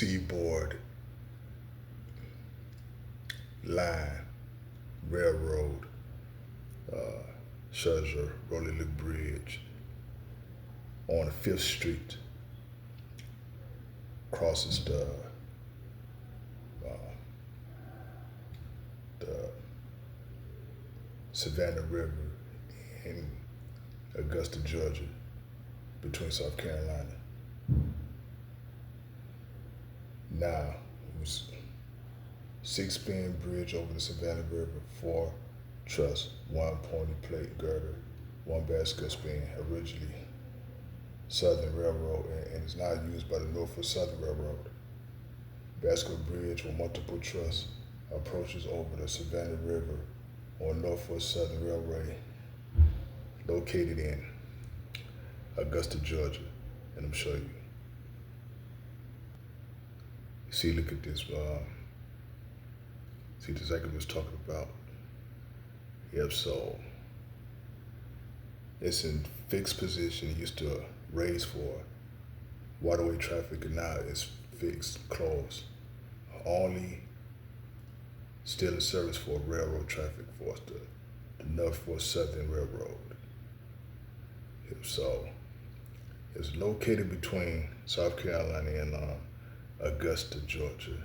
Seaboard Line Railroad, Scherzer, Rolling Lick Bridge, on 5th Street, crosses the Savannah River in Augusta, Georgia, between South Carolina. Now, it was 6-span bridge over the Savannah River, 4 truss, 1 pointy plate girder, 1 Bascule span, originally Southern Railroad, and is now used by the Norfolk Southern Railroad. Bascule Bridge with multiple truss approaches over the Savannah River on Norfolk Southern Railway, located in Augusta, Georgia, and I'm showing you. See, look at this. See, this exactly what I was talking about. Yep, so it's in fixed position. It used to raise for waterway traffic, and now it's fixed, closed. Only still in service for railroad traffic for the Norfolk Southern Railroad. Yep, so it's located between South Carolina and Augusta, Georgia.